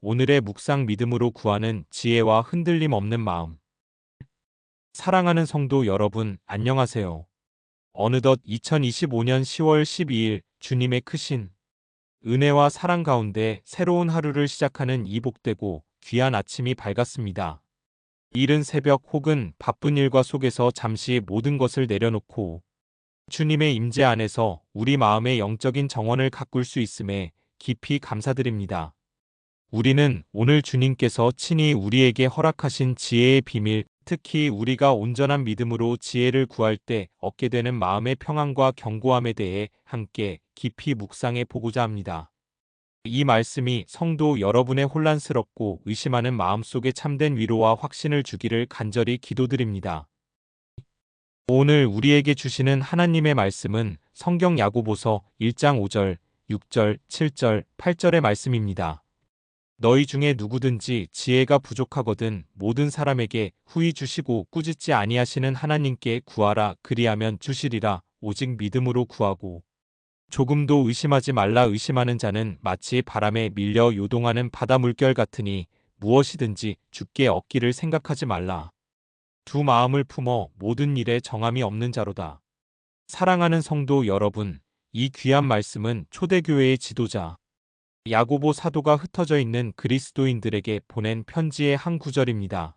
오늘의 묵상 믿음으로 구하는 지혜와 흔들림 없는 마음. 사랑하는 성도 여러분, 안녕하세요. 어느덧 2025년 10월 12일 주님의 크신 은혜와 사랑 가운데 새로운 하루를 시작하는 이 복되고 귀한 아침이 밝았습니다. 이른 새벽 혹은 바쁜 일과 속에서 잠시 모든 것을 내려놓고 주님의 임재 안에서 우리 마음의 영적인 정원을 가꿀 수 있음에 깊이 감사드립니다. 우리는 오늘 주님께서 친히 우리에게 허락하신 지혜의 비밀, 특히 우리가 온전한 믿음으로 지혜를 구할 때 얻게 되는 마음의 평안과 견고함에 대해 함께 깊이 묵상해 보고자 합니다. 이 말씀이 성도 여러분의 혼란스럽고 의심하는 마음속에 참된 위로와 확신을 주기를 간절히 기도드립니다. 오늘 우리에게 주시는 하나님의 말씀은 성경 야고보서 1장 5절, 6절, 7절, 8절의 말씀입니다. 너희 중에 누구든지 지혜가 부족하거든 모든 사람에게 후히 주시고 꾸짖지 아니하시는 하나님께 구하라. 그리하면 주시리라. 오직 믿음으로 구하고 조금도 의심하지 말라. 의심하는 자는 마치 바람에 밀려 요동하는 바다 물결 같으니 무엇이든지 주께 얻기를 생각하지 말라. 두 마음을 품어 모든 일에 정함이 없는 자로다. 사랑하는 성도 여러분, 이 귀한 말씀은 초대교회의 지도자 야고보 사도가 흩어져 있는 그리스도인들에게 보낸 편지의 한 구절입니다.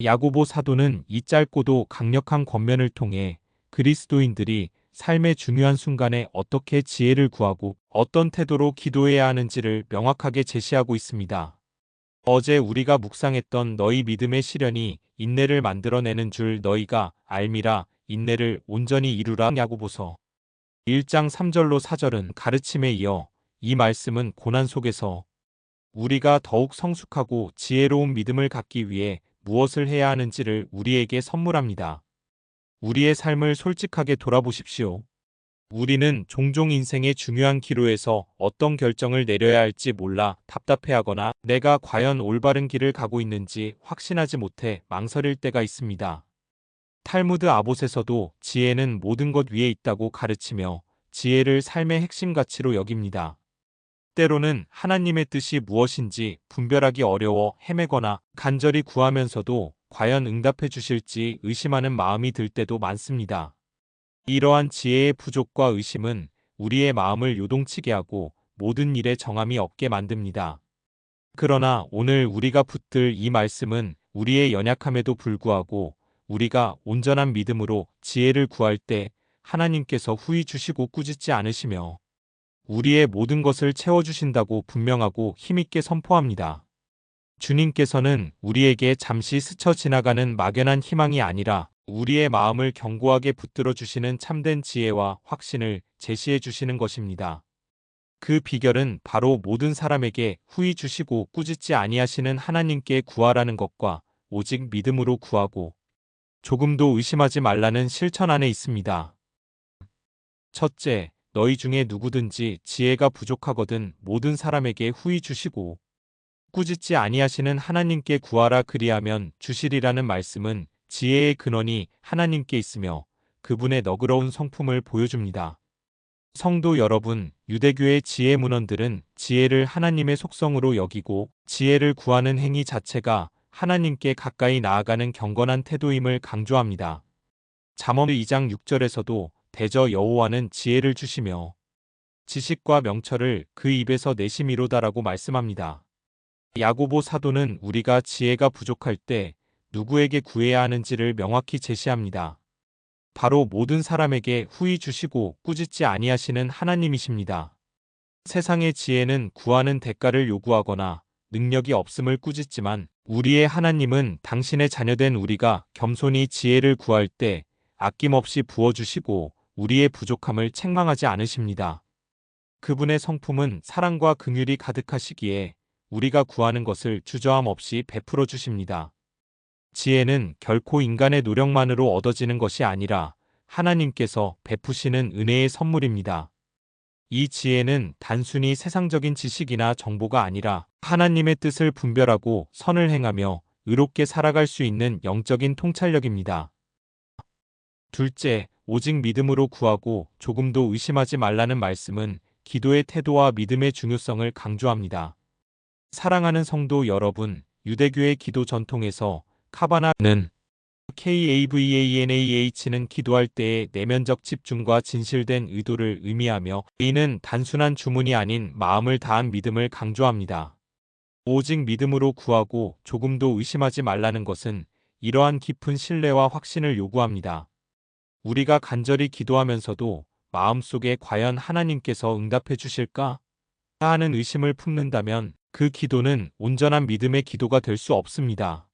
야고보 사도는 이 짧고도 강력한 권면을 통해 그리스도인들이 삶의 중요한 순간에 어떻게 지혜를 구하고 어떤 태도로 기도해야 하는지를 명확하게 제시하고 있습니다. 어제 우리가 묵상했던 너희 믿음의 시련이 인내를 만들어내는 줄 너희가 알미라. 인내를 온전히 이루라. 야고보서 1장 3절로 4절은 가르침에 이어 이 말씀은 고난 속에서 우리가 더욱 성숙하고 지혜로운 믿음을 갖기 위해 무엇을 해야 하는지를 우리에게 선물합니다. 우리의 삶을 솔직하게 돌아보십시오. 우리는 종종 인생의 중요한 기로에서 어떤 결정을 내려야 할지 몰라 답답해하거나 내가 과연 올바른 길을 가고 있는지 확신하지 못해 망설일 때가 있습니다. 탈무드 아봇에서도 지혜는 모든 것 위에 있다고 가르치며 지혜를 삶의 핵심 가치로 여깁니다. 때로는 하나님의 뜻이 무엇인지 분별하기 어려워 헤매거나 간절히 구하면서도 과연 응답해 주실지 의심하는 마음이 들 때도 많습니다. 이러한 지혜의 부족과 의심은 우리의 마음을 요동치게 하고 모든 일에 정함이 없게 만듭니다. 그러나 오늘 우리가 붙들 이 말씀은 우리의 연약함에도 불구하고 우리가 온전한 믿음으로 지혜를 구할 때 하나님께서 후히 주시고 꾸짖지 않으시며 우리의 모든 것을 채워주신다고 분명하고 힘있게 선포합니다. 주님께서는 우리에게 잠시 스쳐 지나가는 막연한 희망이 아니라 우리의 마음을 견고하게 붙들어 주시는 참된 지혜와 확신을 제시해 주시는 것입니다. 그 비결은 바로 모든 사람에게 후히 주시고 꾸짖지 아니하시는 하나님께 구하라는 것과 오직 믿음으로 구하고 조금도 의심하지 말라는 실천 안에 있습니다. 첫째, 너희 중에 누구든지 지혜가 부족하거든 모든 사람에게 후히 주시고 꾸짖지 아니하시는 하나님께 구하라. 그리하면 주시리라는 말씀은 지혜의 근원이 하나님께 있으며 그분의 너그러운 성품을 보여줍니다. 성도 여러분, 유대교의 지혜 문헌들은 지혜를 하나님의 속성으로 여기고 지혜를 구하는 행위 자체가 하나님께 가까이 나아가는 경건한 태도임을 강조합니다. 잠언 2장 6절에서도 대저 여호와는 지혜를 주시며 지식과 명철을 그 입에서 내심이로다라고 말씀합니다. 야고보 사도는 우리가 지혜가 부족할 때 누구에게 구해야 하는지를 명확히 제시합니다. 바로 모든 사람에게 후히 주시고 꾸짖지 아니하시는 하나님이십니다. 세상의 지혜는 구하는 대가를 요구하거나 능력이 없음을 꾸짖지만 우리의 하나님은 당신의 자녀된 우리가 겸손히 지혜를 구할 때 아낌없이 부어주시고 우리의 부족함을 책망하지 않으십니다. 그분의 성품은 사랑과 긍휼이 가득하시기에 우리가 구하는 것을 주저함 없이 베풀어 주십니다. 지혜는 결코 인간의 노력만으로 얻어지는 것이 아니라 하나님께서 베푸시는 은혜의 선물입니다. 이 지혜는 단순히 세상적인 지식이나 정보가 아니라 하나님의 뜻을 분별하고 선을 행하며 의롭게 살아갈 수 있는 영적인 통찰력입니다. 둘째, 오직 믿음으로 구하고 조금도 의심하지 말라는 말씀은 기도의 태도와 믿음의 중요성을 강조합니다. 사랑하는 성도 여러분, 유대교의 기도 전통에서 카바나는 KAVANAH는 기도할 때의 내면적 집중과 진실된 의도를 의미하며 이는 단순한 주문이 아닌 마음을 다한 믿음을 강조합니다. 오직 믿음으로 구하고 조금도 의심하지 말라는 것은 이러한 깊은 신뢰와 확신을 요구합니다. 우리가 간절히 기도하면서도 마음속에 과연 하나님께서 응답해 주실까 하는 의심을 품는다면 그 기도는 온전한 믿음의 기도가 될 수 없습니다.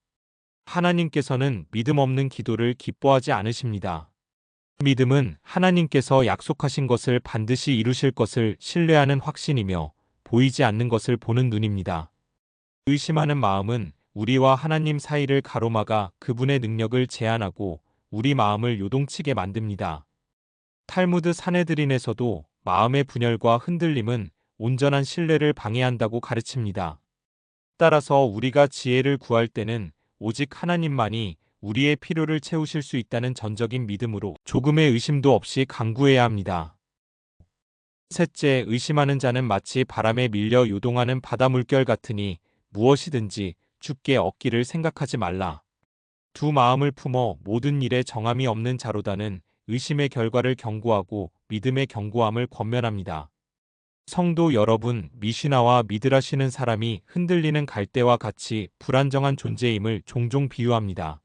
하나님께서는 믿음 없는 기도를 기뻐하지 않으십니다. 믿음은 하나님께서 약속하신 것을 반드시 이루실 것을 신뢰하는 확신이며 보이지 않는 것을 보는 눈입니다. 의심하는 마음은 우리와 하나님 사이를 가로막아 그분의 능력을 제한하고 우리 마음을 요동치게 만듭니다. 탈무드 사네드린에서도 마음의 분열과 흔들림은 온전한 신뢰를 방해한다고 가르칩니다. 따라서 우리가 지혜를 구할 때는 오직 하나님만이 우리의 필요를 채우실 수 있다는 전적인 믿음으로 조금의 의심도 없이 간구해야 합니다. 셋째, 의심하는 자는 마치 바람에 밀려 요동하는 바다 물결 같으니 무엇이든지 주께 얻기를 생각하지 말라. 두 마음을 품어 모든 일에 정함이 없는 자로다는 의심의 결과를 경고하고 믿음의 견고함을 권면합니다. 성도 여러분, 미시나와 미드라시는 사람이 흔들리는 갈대와 같이 불안정한 존재임을 종종 비유합니다.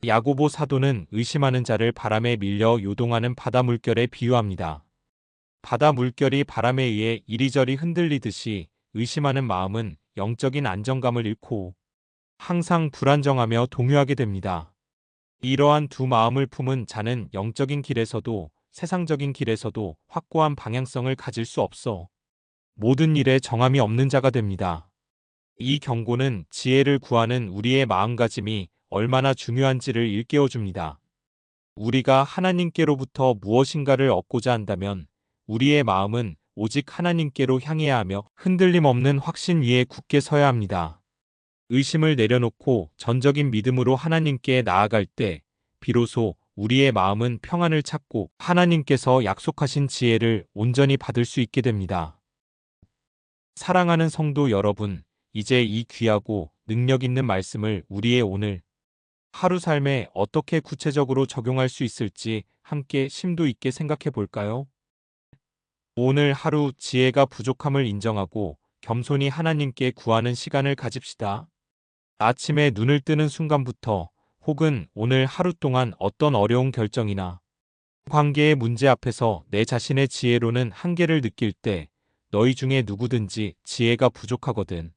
야고보 사도는 의심하는 자를 바람에 밀려 요동하는 바다 물결에 비유합니다. 바다 물결이 바람에 의해 이리저리 흔들리듯이 의심하는 마음은 영적인 안정감을 잃고 항상 불안정하며 동요하게 됩니다. 이러한 두 마음을 품은 자는 영적인 길에서도 세상적인 길에서도 확고한 방향성을 가질 수 없어 모든 일에 정함이 없는 자가 됩니다. 이 경고는 지혜를 구하는 우리의 마음가짐이 얼마나 중요한지를 일깨워줍니다. 우리가 하나님께로부터 무엇인가를 얻고자 한다면 우리의 마음은 오직 하나님께로 향해야 하며 흔들림 없는 확신 위에 굳게 서야 합니다. 의심을 내려놓고 전적인 믿음으로 하나님께 나아갈 때 비로소 우리의 마음은 평안을 찾고 하나님께서 약속하신 지혜를 온전히 받을 수 있게 됩니다. 사랑하는 성도 여러분, 이제 이 귀하고 능력 있는 말씀을 우리의 오늘 하루 삶에 어떻게 구체적으로 적용할 수 있을지 함께 심도 있게 생각해 볼까요? 오늘 하루 지혜가 부족함을 인정하고 겸손히 하나님께 구하는 시간을 가집시다. 아침에 눈을 뜨는 순간부터 혹은 오늘 하루 동안 어떤 어려운 결정이나 관계의 문제 앞에서 내 자신의 지혜로는 한계를 느낄 때 너희 중에 누구든지 지혜가 부족하거든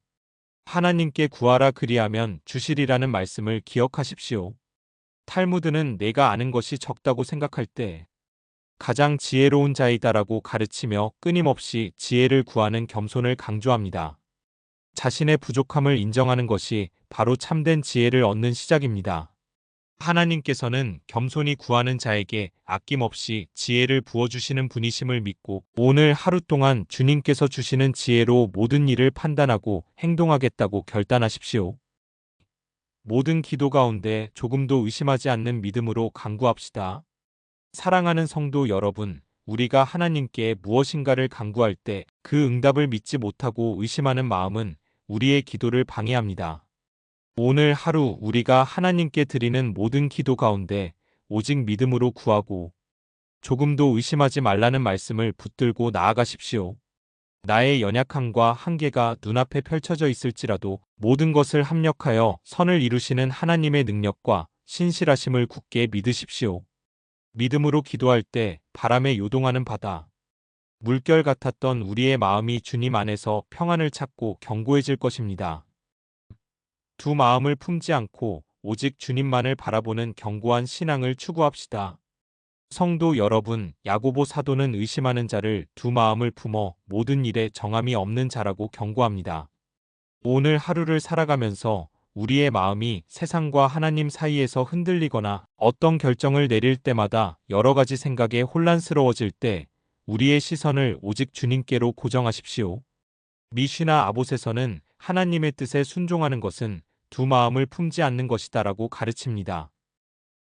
하나님께 구하라 그리하면 주시리라는 말씀을 기억하십시오. 탈무드는 내가 아는 것이 적다고 생각할 때 가장 지혜로운 자이다라고 가르치며 끊임없이 지혜를 구하는 겸손을 강조합니다. 자신의 부족함을 인정하는 것이 바로 참된 지혜를 얻는 시작입니다. 하나님께서는 겸손히 구하는 자에게 아낌없이 지혜를 부어주시는 분이심을 믿고 오늘 하루 동안 주님께서 주시는 지혜로 모든 일을 판단하고 행동하겠다고 결단하십시오. 모든 기도 가운데 조금도 의심하지 않는 믿음으로 간구합시다. 사랑하는 성도 여러분, 우리가 하나님께 무엇인가를 간구할 때 그 응답을 믿지 못하고 의심하는 마음은 우리의 기도를 방해합니다. 오늘 하루 우리가 하나님께 드리는 모든 기도 가운데 오직 믿음으로 구하고 조금도 의심하지 말라는 말씀을 붙들고 나아가십시오. 나의 연약함과 한계가 눈앞에 펼쳐져 있을지라도 모든 것을 합력하여 선을 이루시는 하나님의 능력과 신실하심을 굳게 믿으십시오. 믿음으로 기도할 때 바람에 요동하는 바다, 물결 같았던 우리의 마음이 주님 안에서 평안을 찾고 견고해질 것입니다. 두 마음을 품지 않고 오직 주님만을 바라보는 견고한 신앙을 추구합시다. 성도 여러분, 야고보 사도는 의심하는 자를 두 마음을 품어 모든 일에 정함이 없는 자라고 경고합니다. 오늘 하루를 살아가면서 우리의 마음이 세상과 하나님 사이에서 흔들리거나 어떤 결정을 내릴 때마다 여러 가지 생각에 혼란스러워질 때 우리의 시선을 오직 주님께로 고정하십시오. 미시나 아봇에서는 하나님의 뜻에 순종하는 것은 두 마음을 품지 않는 것이다라고 가르칩니다.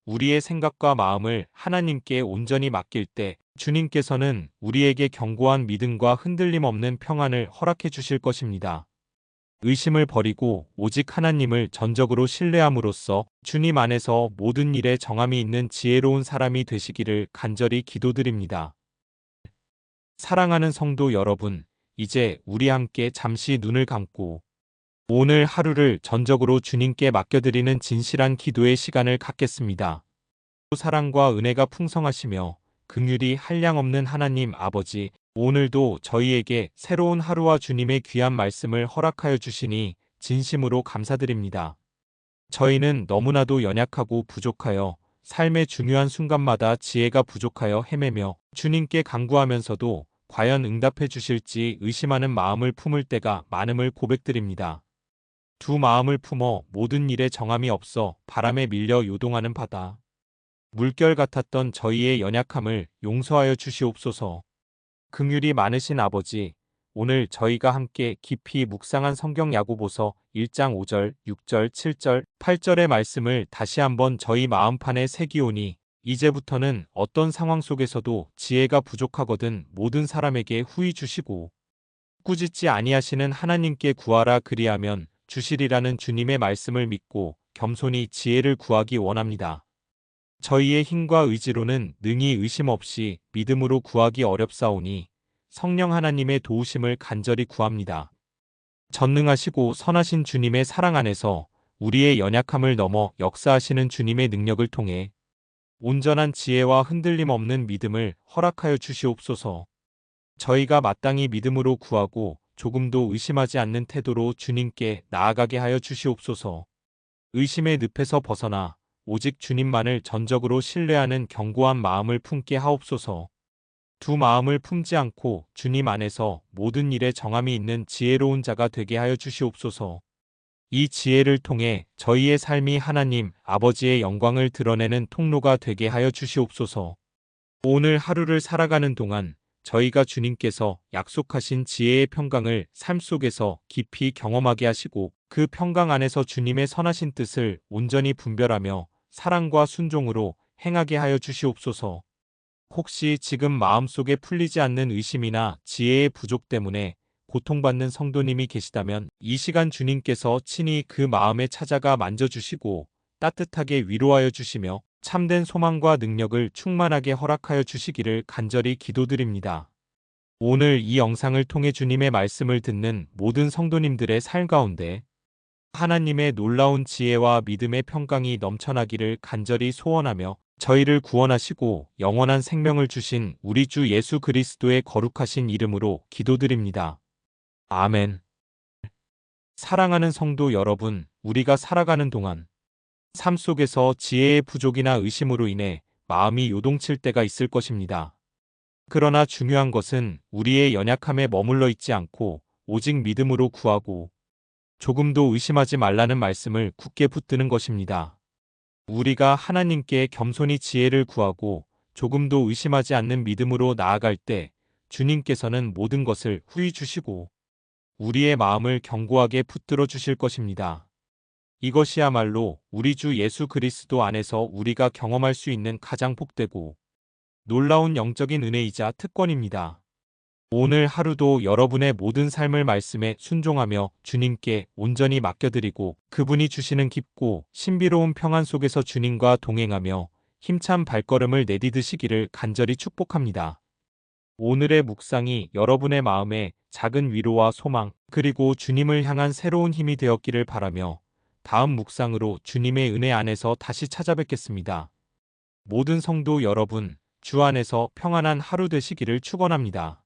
우리의 생각과 마음을 하나님께 온전히 맡길 때 주님께서는 우리에게 견고한 믿음과 흔들림 없는 평안을 허락해 주실 것입니다. 의심을 버리고 오직 하나님을 전적으로 신뢰함으로써 주님 안에서 모든 일에 정함이 있는 지혜로운 사람이 되시기를 간절히 기도드립니다. 사랑하는 성도 여러분, 이제 우리 함께 잠시 눈을 감고 오늘 하루를 전적으로 주님께 맡겨드리는 진실한 기도의 시간을 갖겠습니다. 사랑과 은혜가 풍성하시며 긍휼이 한량없는 하나님 아버지, 오늘도 저희에게 새로운 하루와 주님의 귀한 말씀을 허락하여 주시니 진심으로 감사드립니다. 저희는 너무나도 연약하고 부족하여 삶의 중요한 순간마다 지혜가 부족하여 헤매며 주님께 간구하면서도 과연 응답해 주실지 의심하는 마음을 품을 때가 많음을 고백드립니다. 두 마음을 품어 모든 일에 정함이 없어 바람에 밀려 요동하는 바다. 물결 같았던 저희의 연약함을 용서하여 주시옵소서. 긍휼이 많으신 아버지, 오늘 저희가 함께 깊이 묵상한 성경 야고보서 1장 5절, 6절, 7절, 8절의 말씀을 다시 한번 저희 마음판에 새기오니 이제부터는 어떤 상황 속에서도 지혜가 부족하거든 모든 사람에게 후히 주시고 꾸짖지 아니하시는 하나님께 구하라 그리하면 주시리라는 주님의 말씀을 믿고 겸손히 지혜를 구하기 원합니다. 저희의 힘과 의지로는 능히 의심 없이 믿음으로 구하기 어렵사오니 성령 하나님의 도우심을 간절히 구합니다. 전능하시고 선하신 주님의 사랑 안에서 우리의 연약함을 넘어 역사하시는 주님의 능력을 통해 온전한 지혜와 흔들림 없는 믿음을 허락하여 주시옵소서. 저희가 마땅히 믿음으로 구하고 조금도 의심하지 않는 태도로 주님께 나아가게 하여 주시옵소서. 의심의 늪에서 벗어나 오직 주님만을 전적으로 신뢰하는 견고한 마음을 품게 하옵소서. 두 마음을 품지 않고 주님 안에서 모든 일에 정함이 있는 지혜로운 자가 되게 하여 주시옵소서. 이 지혜를 통해 저희의 삶이 하나님 아버지의 영광을 드러내는 통로가 되게 하여 주시옵소서. 오늘 하루를 살아가는 동안 저희가 주님께서 약속하신 지혜의 평강을 삶 속에서 깊이 경험하게 하시고 그 평강 안에서 주님의 선하신 뜻을 온전히 분별하며 사랑과 순종으로 행하게 하여 주시옵소서. 혹시 지금 마음속에 풀리지 않는 의심이나 지혜의 부족 때문에 고통받는 성도님이 계시다면 이 시간 주님께서 친히 그 마음에 찾아가 만져주시고 따뜻하게 위로하여 주시며 참된 소망과 능력을 충만하게 허락하여 주시기를 간절히 기도드립니다. 오늘 이 영상을 통해 주님의 말씀을 듣는 모든 성도님들의 삶 가운데 하나님의 놀라운 지혜와 믿음의 평강이 넘쳐나기를 간절히 소원하며 저희를 구원하시고 영원한 생명을 주신 우리 주 예수 그리스도의 거룩하신 이름으로 기도드립니다. 아멘. 사랑하는 성도 여러분, 우리가 살아가는 동안 삶 속에서 지혜의 부족이나 의심으로 인해 마음이 요동칠 때가 있을 것입니다. 그러나 중요한 것은 우리의 연약함에 머물러 있지 않고 오직 믿음으로 구하고 조금도 의심하지 말라는 말씀을 굳게 붙드는 것입니다. 우리가 하나님께 겸손히 지혜를 구하고 조금도 의심하지 않는 믿음으로 나아갈 때 주님께서는 모든 것을 후히 주시고 우리의 마음을 견고하게 붙들어 주실 것입니다. 이것이야말로 우리 주 예수 그리스도 안에서 우리가 경험할 수 있는 가장 복되고 놀라운 영적인 은혜이자 특권입니다. 오늘 하루도 여러분의 모든 삶을 말씀에 순종하며 주님께 온전히 맡겨드리고 그분이 주시는 깊고 신비로운 평안 속에서 주님과 동행하며 힘찬 발걸음을 내디드시기를 간절히 축복합니다. 오늘의 묵상이 여러분의 마음에 작은 위로와 소망 그리고 주님을 향한 새로운 힘이 되었기를 바라며 다음 묵상으로 주님의 은혜 안에서 다시 찾아뵙겠습니다. 모든 성도 여러분, 주 안에서 평안한 하루 되시기를 축원합니다.